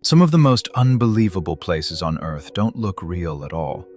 Some of the most unbelievable places on Earth don't look real at all.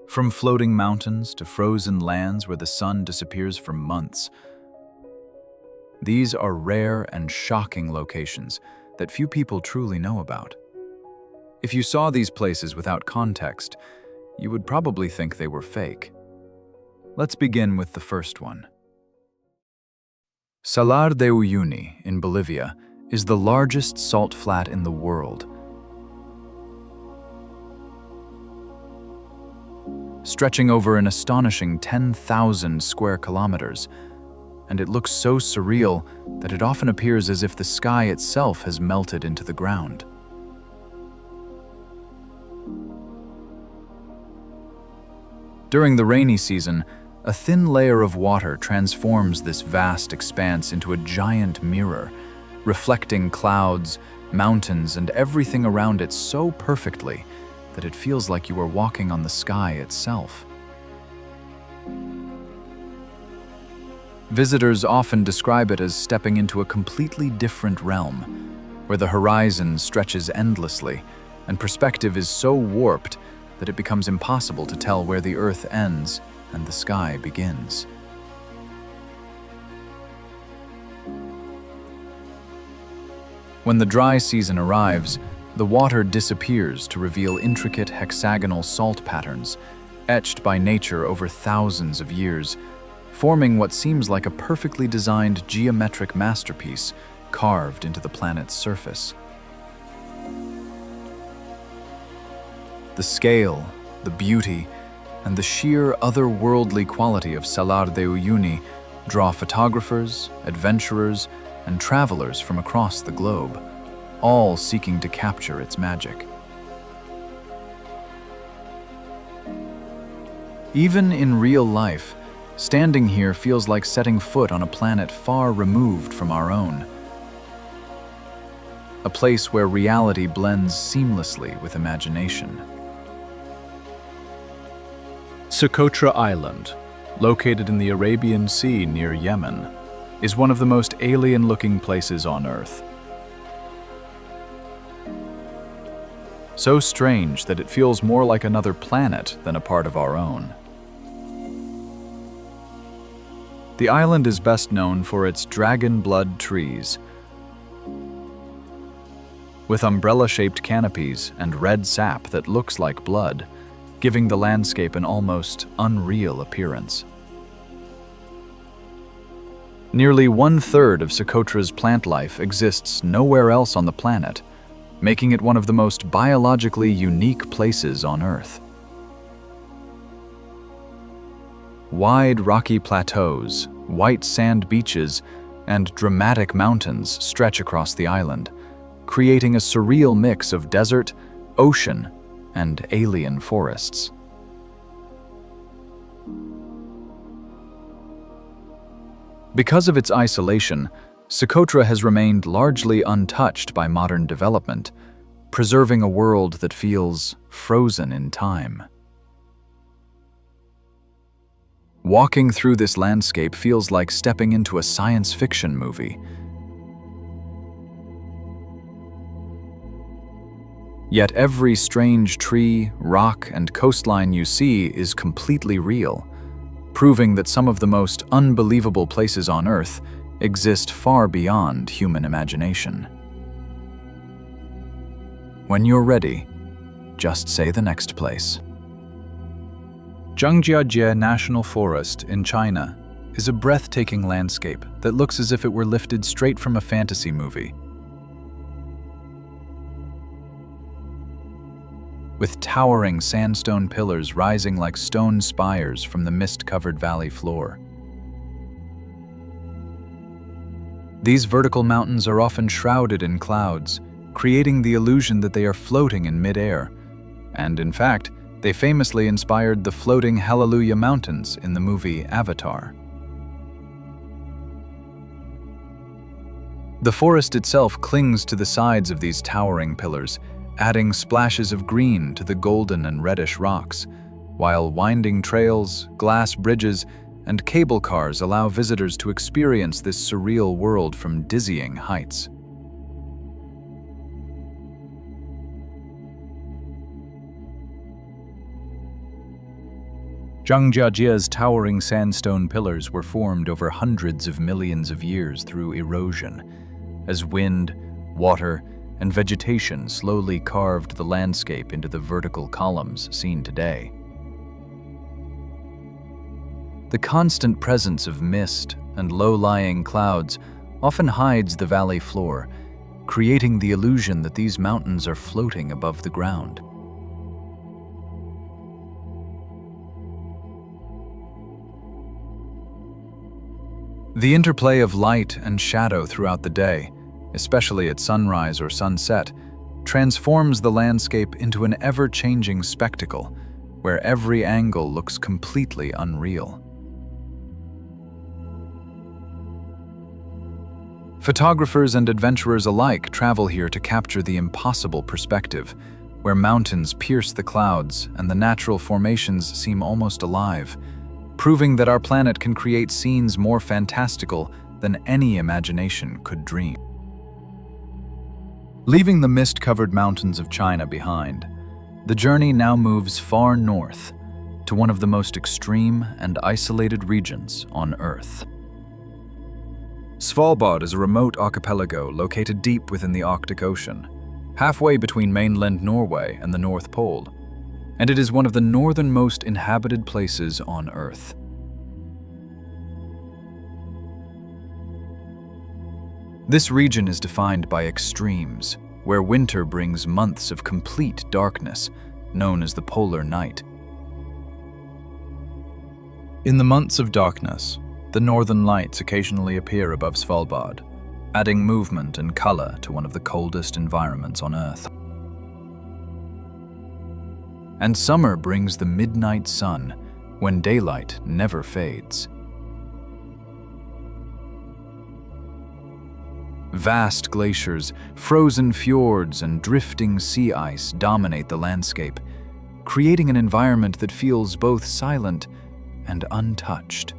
From floating mountains to frozen lands where the sun disappears for months. These are rare and shocking locations that few people truly know about. If you saw these places without context, you would probably think they were fake. Let's begin with the first one. Salar de Uyuni in Bolivia is the largest salt flat in the world. Stretching over an astonishing 10,000 square kilometers, and it looks so surreal that it often appears as if the sky itself has melted into the ground. During the rainy season, a thin layer of water transforms this vast expanse into a giant mirror, reflecting clouds, mountains, and everything around it so perfectly that it feels like you are walking on the sky itself. Visitors often describe it as stepping into a completely different realm, where the horizon stretches endlessly, and perspective is so warped that it becomes impossible to tell where the Earth ends and the sky begins. When the dry season arrives, the water disappears to reveal intricate hexagonal salt patterns, etched by nature over thousands of years, forming what seems like a perfectly designed geometric masterpiece carved into the planet's surface. The scale, the beauty, and the sheer otherworldly quality of Salar de Uyuni draw photographers, adventurers, and travelers from across the globe, all seeking to capture its magic. Even in real life, standing here feels like setting foot on a planet far removed from our own. A place where reality blends seamlessly with imagination. Socotra Island, located in the Arabian Sea near Yemen, is one of the most alien-looking places on Earth. So strange that it feels more like another planet than a part of our own. The island is best known for its dragon blood trees, with umbrella-shaped canopies and red sap that looks like blood, giving the landscape an almost unreal appearance. Nearly 1/3 of Socotra's plant life exists nowhere else on the planet, making it one of the most biologically unique places on Earth. Wide rocky plateaus, white sand beaches, and dramatic mountains stretch across the island, creating a surreal mix of desert, ocean, and alien forests. Because of its isolation, Socotra has remained largely untouched by modern development, preserving a world that feels frozen in time. Walking through this landscape feels like stepping into a science fiction movie. Yet every strange tree, rock, and coastline you see is completely real, proving that some of the most unbelievable places on Earth exist far beyond human imagination. When you're ready, just say the next place. Zhangjiajie National Forest in China is a breathtaking landscape that looks as if it were lifted straight from a fantasy movie. With towering sandstone pillars rising like stone spires from the mist-covered valley floor. These vertical mountains are often shrouded in clouds, creating the illusion that they are floating in mid-air. And in fact, they famously inspired the floating Hallelujah Mountains in the movie Avatar. The forest itself clings to the sides of these towering pillars, adding splashes of green to the golden and reddish rocks, while winding trails, glass bridges, and cable cars allow visitors to experience this surreal world from dizzying heights. Zhangjiajie's towering sandstone pillars were formed over hundreds of millions of years through erosion, as wind, water, and vegetation slowly carved the landscape into the vertical columns seen today. The constant presence of mist and low-lying clouds often hides the valley floor, creating the illusion that these mountains are floating above the ground. The interplay of light and shadow throughout the day, especially at sunrise or sunset, transforms the landscape into an ever-changing spectacle where every angle looks completely unreal. Photographers and adventurers alike travel here to capture the impossible perspective, where mountains pierce the clouds and the natural formations seem almost alive, proving that our planet can create scenes more fantastical than any imagination could dream. Leaving the mist-covered mountains of China behind, the journey now moves far north to one of the most extreme and isolated regions on Earth. Svalbard is a remote archipelago located deep within the Arctic Ocean, halfway between mainland Norway and the North Pole, and it is one of the northernmost inhabited places on Earth. This region is defined by extremes, where winter brings months of complete darkness, known as the polar night. In the months of darkness, the northern lights occasionally appear above Svalbard, adding movement and color to one of the coldest environments on Earth. And summer brings the midnight sun, when daylight never fades. Vast glaciers, frozen fjords, and drifting sea ice dominate the landscape, creating an environment that feels both silent and untouched.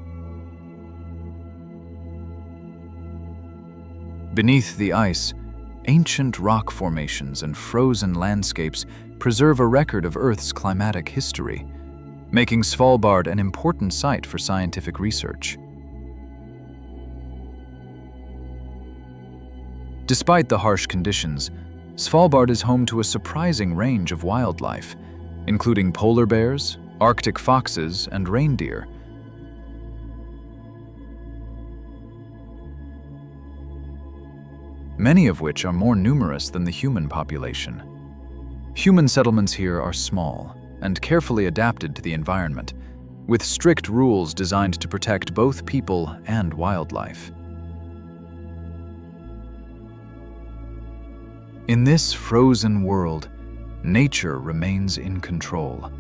Beneath the ice, ancient rock formations and frozen landscapes preserve a record of Earth's climatic history, making Svalbard an important site for scientific research. Despite the harsh conditions, Svalbard is home to a surprising range of wildlife, including polar bears, Arctic foxes, and reindeer. Many of which are more numerous than the human population. Human settlements here are small and carefully adapted to the environment, with strict rules designed to protect both people and wildlife. In this frozen world, nature remains in control,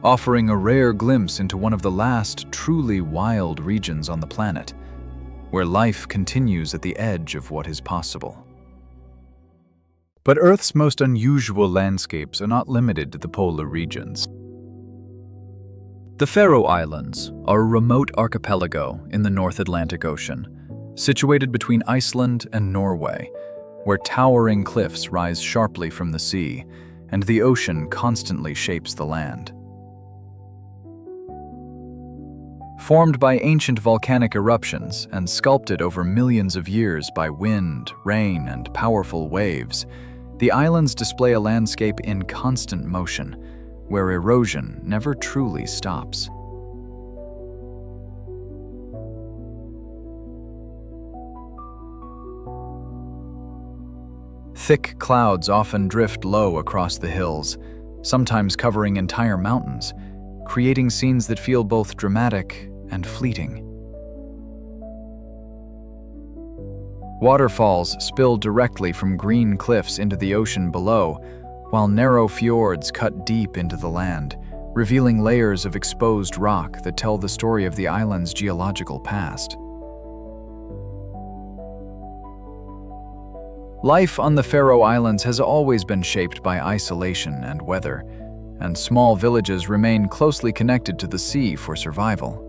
offering a rare glimpse into one of the last truly wild regions on the planet, where life continues at the edge of what is possible. But Earth's most unusual landscapes are not limited to the polar regions. The Faroe Islands are a remote archipelago in the North Atlantic Ocean, situated between Iceland and Norway, where towering cliffs rise sharply from the sea, and the ocean constantly shapes the land. Formed by ancient volcanic eruptions and sculpted over millions of years by wind, rain, and powerful waves, the islands display a landscape in constant motion, where erosion never truly stops. Thick clouds often drift low across the hills, sometimes covering entire mountains, creating scenes that feel both dramatic and fleeting. Waterfalls spill directly from green cliffs into the ocean below, while narrow fjords cut deep into the land, revealing layers of exposed rock that tell the story of the island's geological past. Life on the Faroe Islands has always been shaped by isolation and weather, and small villages remain closely connected to the sea for survival.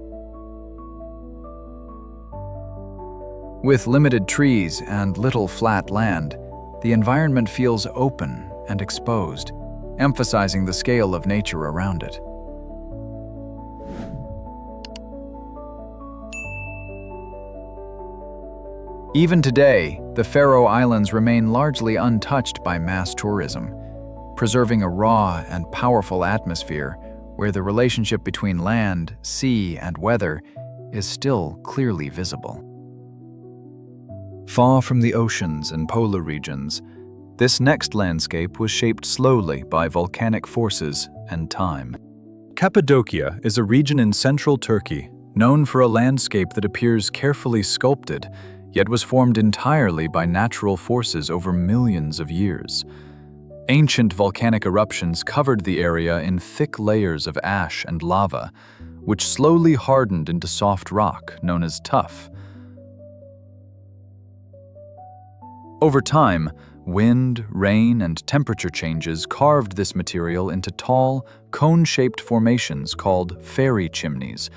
With limited trees and little flat land, the environment feels open and exposed, emphasizing the scale of nature around it. Even today, the Faroe Islands remain largely untouched by mass tourism, preserving a raw and powerful atmosphere where the relationship between land, sea, and weather is still clearly visible. Far from the oceans and polar regions, this next landscape was shaped slowly by volcanic forces and time. Cappadocia is a region in central Turkey known for a landscape that appears carefully sculpted, yet was formed entirely by natural forces over millions of years. Ancient volcanic eruptions covered the area in thick layers of ash and lava, which slowly hardened into soft rock known as tuff. Over time, wind, rain, and temperature changes carved this material into tall, cone-shaped formations called fairy chimneys,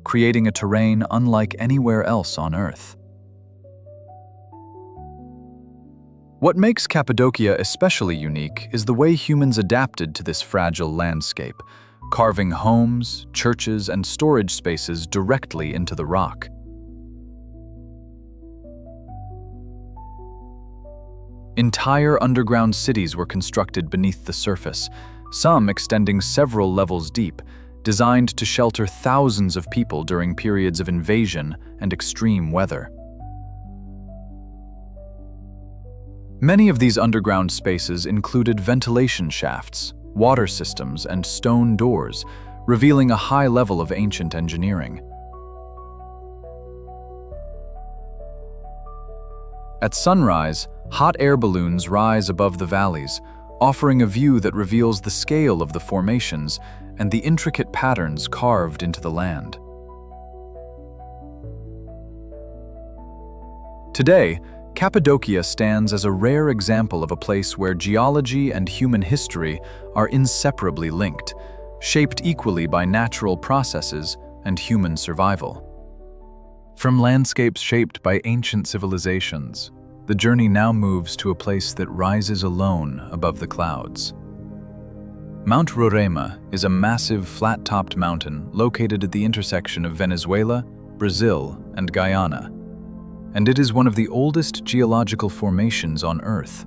creating a terrain unlike anywhere else on Earth. What makes Cappadocia especially unique is the way humans adapted to this fragile landscape, carving homes, churches, and storage spaces directly into the rock. Entire underground cities were constructed beneath the surface, some extending several levels deep, designed to shelter thousands of people during periods of invasion and extreme weather. Many of these underground spaces included ventilation shafts, water systems, and stone doors, revealing a high level of ancient engineering. At sunrise, hot air balloons rise above the valleys, offering a view that reveals the scale of the formations and the intricate patterns carved into the land. Today, Cappadocia stands as a rare example of a place where geology and human history are inseparably linked, shaped equally by natural processes and human survival. From landscapes shaped by ancient civilizations, the journey now moves to a place that rises alone above the clouds. Mount Roraima is a massive, flat-topped mountain located at the intersection of Venezuela, Brazil, and Guyana, and it is one of the oldest geological formations on Earth.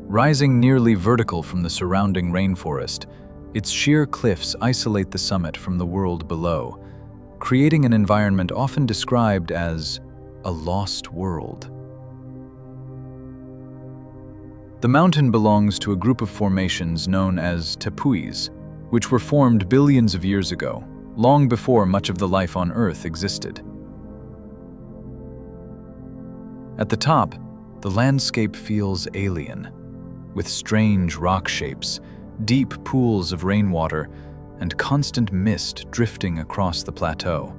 Rising nearly vertical from the surrounding rainforest, its sheer cliffs isolate the summit from the world below, creating an environment often described as a lost world. The mountain belongs to a group of formations known as tepuis, which were formed billions of years ago, long before much of the life on Earth existed. At the top, the landscape feels alien, with strange rock shapes, deep pools of rainwater, and constant mist drifting across the plateau.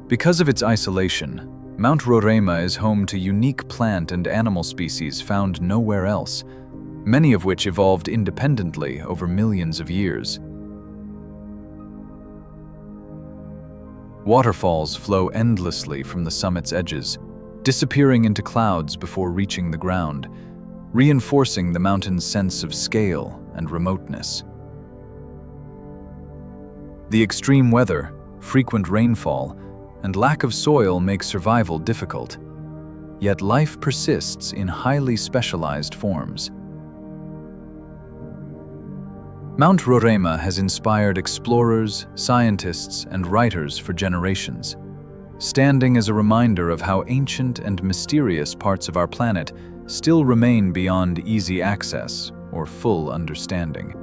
Because of its isolation, Mount Roraima is home to unique plant and animal species found nowhere else, many of which evolved independently over millions of years. Waterfalls flow endlessly from the summit's edges, disappearing into clouds before reaching the ground, reinforcing the mountain's sense of scale and remoteness. The extreme weather, frequent rainfall, and lack of soil make survival difficult, yet life persists in highly specialized forms. Mount Roraima has inspired explorers, scientists, and writers for generations, standing as a reminder of how ancient and mysterious parts of our planet still remain beyond easy access or full understanding.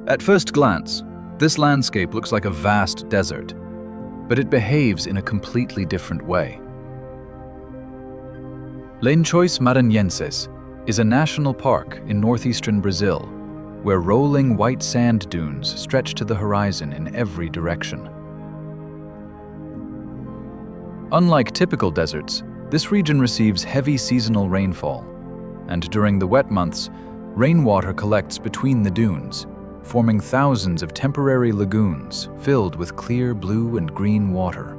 At first glance, this landscape looks like a vast desert, but it behaves in a completely different way. Lençóis Maranhenses is a national park in northeastern Brazil, where rolling white sand dunes stretch to the horizon in every direction. Unlike typical deserts, this region receives heavy seasonal rainfall, and during the wet months, rainwater collects between the dunes, forming thousands of temporary lagoons filled with clear blue and green water.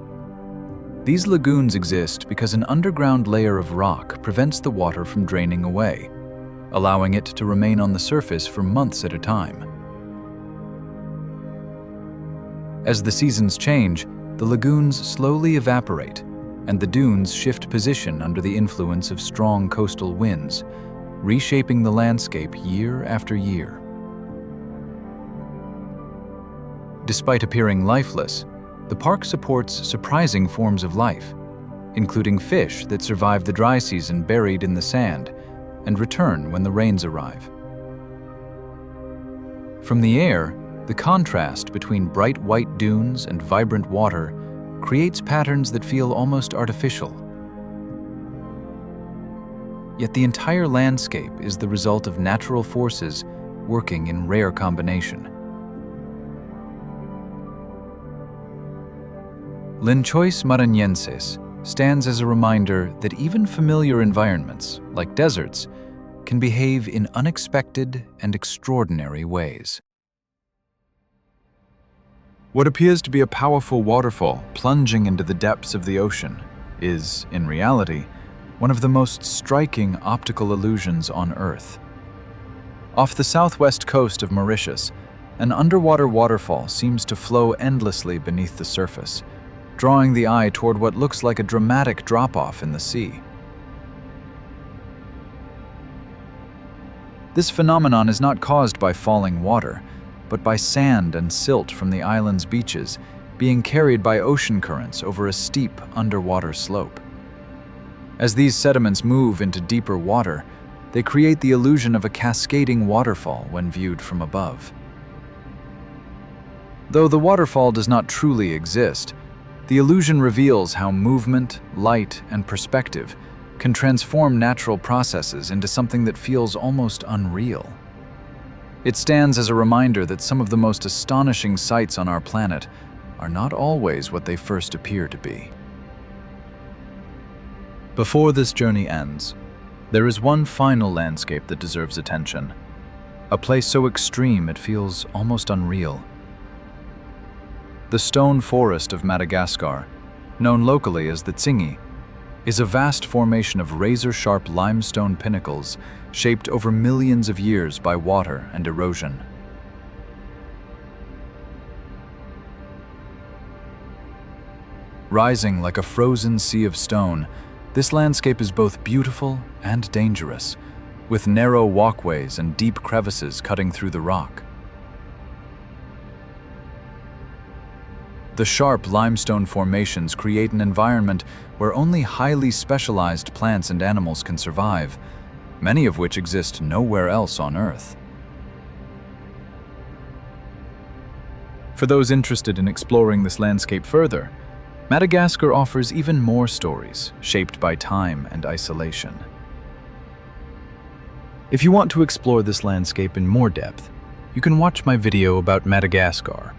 These lagoons exist because an underground layer of rock prevents the water from draining away, allowing it to remain on the surface for months at a time. As the seasons change, the lagoons slowly evaporate, and the dunes shift position under the influence of strong coastal winds, reshaping the landscape year after year. Despite appearing lifeless, the park supports surprising forms of life, including fish that survive the dry season buried in the sand and return when the rains arrive. From the air, the contrast between bright white dunes and vibrant water creates patterns that feel almost artificial. Yet the entire landscape is the result of natural forces working in rare combination. Lençóis Maranhenses stands as a reminder that even familiar environments, like deserts, can behave in unexpected and extraordinary ways. What appears to be a powerful waterfall plunging into the depths of the ocean is, in reality, one of the most striking optical illusions on Earth. Off the southwest coast of Mauritius, an underwater waterfall seems to flow endlessly beneath the surface, drawing the eye toward what looks like a dramatic drop-off in the sea. This phenomenon is not caused by falling water, but by sand and silt from the island's beaches being carried by ocean currents over a steep underwater slope. As these sediments move into deeper water, they create the illusion of a cascading waterfall when viewed from above. Though the waterfall does not truly exist, the illusion reveals how movement, light, and perspective can transform natural processes into something that feels almost unreal. It stands as a reminder that some of the most astonishing sights on our planet are not always what they first appear to be. Before this journey ends, there is one final landscape that deserves attention, a place so extreme it feels almost unreal. The stone forest of Madagascar, known locally as the Tsingy, is a vast formation of razor-sharp limestone pinnacles shaped over millions of years by water and erosion. Rising like a frozen sea of stone, this landscape is both beautiful and dangerous, with narrow walkways and deep crevices cutting through the rock. The sharp limestone formations create an environment where only highly specialized plants and animals can survive, many of which exist nowhere else on Earth. For those interested in exploring this landscape further, Madagascar offers even more stories shaped by time and isolation. If you want to explore this landscape in more depth, you can watch my video about Madagascar,